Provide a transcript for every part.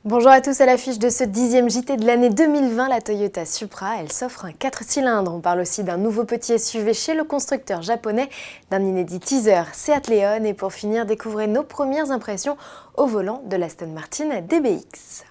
Bonjour à tous, à l'affiche de ce 10e JT de l'année 2020, la Toyota Supra, elle s'offre un 4 cylindres. On parle aussi d'un nouveau petit SUV chez le constructeur japonais, d'un inédit teaser Seat Leon et pour finir, découvrez nos premières impressions au volant de l'Aston Martin DBX.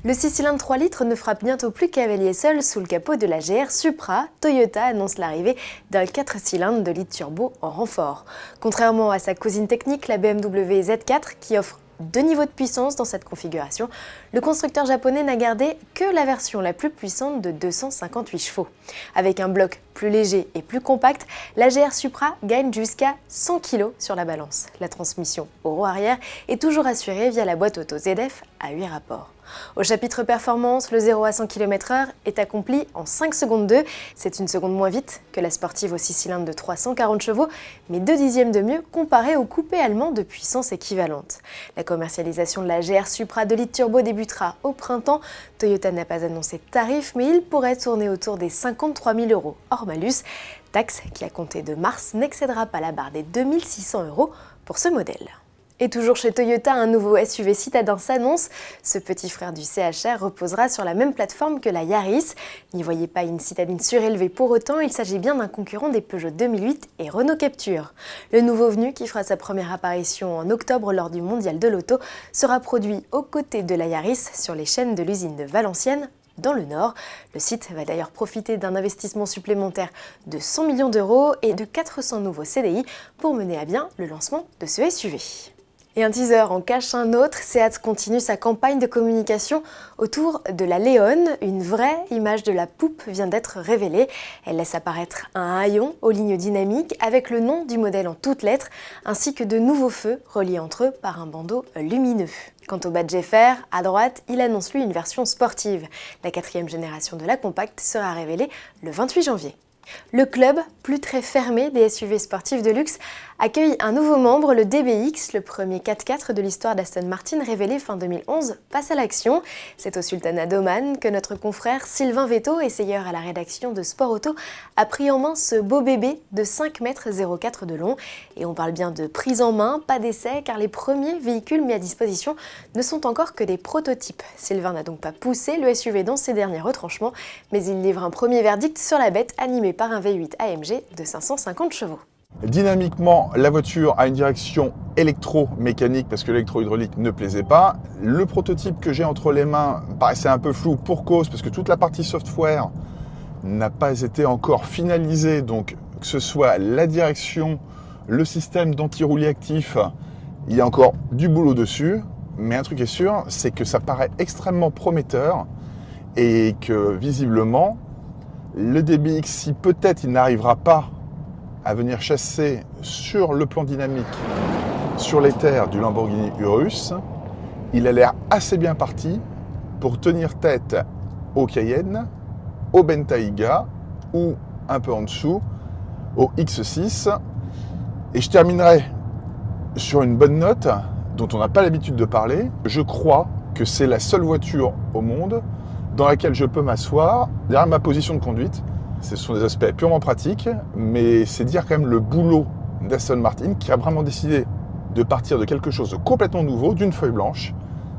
Le 6 cylindres 3 litres ne fera bientôt plus cavalier seul sous le capot de la GR Supra. Toyota annonce l'arrivée d'un 4 cylindres de litre turbo en renfort. Contrairement à sa cousine technique, la BMW Z4, qui offre 2 niveaux de puissance dans cette configuration, le constructeur japonais n'a gardé que la version la plus puissante de 258 chevaux. Avec un bloc plus léger et plus compact, la GR Supra gagne jusqu'à 100 kg sur la balance. La transmission au roue arrière est toujours assurée via la boîte auto ZF à 8 rapports. Au chapitre performance, le 0 à 100 km/h est accompli en 5 secondes 2. C'est une seconde moins vite que la sportive au 6 cylindres de 340 chevaux, mais 2 dixièmes de mieux comparé au coupé allemand de puissance équivalente. La commercialisation de la GR Supra 2 litres turbo débutera au printemps. Toyota n'a pas annoncé de tarif, mais il pourrait tourner autour des 53 000 € hors malus. Taxe qui, à compter de mars, n'excédera pas la barre des 2 600 € pour ce modèle. Et toujours chez Toyota, un nouveau SUV citadin s'annonce. Ce petit frère du CHR reposera sur la même plateforme que la Yaris. N'y voyez pas une citadine surélevée pour autant, il s'agit bien d'un concurrent des Peugeot 2008 et Renault Captur. Le nouveau venu, qui fera sa première apparition en octobre lors du Mondial de l'Auto, sera produit aux côtés de la Yaris sur les chaînes de l'usine de Valenciennes, dans le Nord. Le site va d'ailleurs profiter d'un investissement supplémentaire de 100 millions € et de 400 nouveaux CDI pour mener à bien le lancement de ce SUV. Et un teaser en cache un autre, Seat continue sa campagne de communication autour de la Leon. Une vraie image de la poupe vient d'être révélée. Elle laisse apparaître un haillon aux lignes dynamiques avec le nom du modèle en toutes lettres, ainsi que de nouveaux feux reliés entre eux par un bandeau lumineux. Quant au badge FR, à droite, il annonce lui une version sportive. La 4e génération de la compacte sera révélée le 28 janvier. Le club, plus très fermé des SUV sportifs de luxe, accueille un nouveau membre, le DBX, le premier 4x4 de l'histoire d'Aston Martin révélé fin 2011, passe à l'action. C'est au Sultanat d'Oman que notre confrère Sylvain Vetto, essayeur à la rédaction de Sport Auto, a pris en main ce beau bébé de 5,04 m de long. Et on parle bien de prise en main, pas d'essai, car les premiers véhicules mis à disposition ne sont encore que des prototypes. Sylvain n'a donc pas poussé le SUV dans ses derniers retranchements, mais il livre un premier verdict sur la bête animé par un V8 AMG de 550 chevaux. Dynamiquement, la voiture a une direction électromécanique parce que l'électro-hydraulique ne plaisait pas. Le prototype que j'ai entre les mains paraissait un peu flou pour cause parce que toute la partie software n'a pas été encore finalisée. Donc que ce soit la direction, le système d'anti-roulis actif, il y a encore du boulot dessus. Mais un truc est sûr, c'est que ça paraît extrêmement prometteur et que visiblement, le DBX, si peut-être il n'arrivera pas à venir chasser sur le plan dynamique, sur les terres du Lamborghini Urus, il a l'air assez bien parti pour tenir tête au Cayenne, au Bentayga ou un peu en dessous, au X6. Et je terminerai sur une bonne note dont on n'a pas l'habitude de parler. Je crois que c'est la seule voiture au monde dans laquelle je peux m'asseoir derrière ma position de conduite. Ce sont des aspects purement pratiques, mais c'est dire quand même le boulot d'Aston Martin qui a vraiment décidé de partir de quelque chose de complètement nouveau, d'une feuille blanche,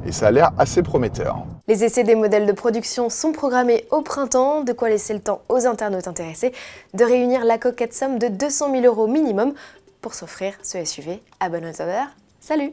et ça a l'air assez prometteur. Les essais des modèles de production sont programmés au printemps, de quoi laisser le temps aux internautes intéressés de réunir la coquette somme de 200 000 € minimum pour s'offrir ce SUV à bon entendeur. Salut!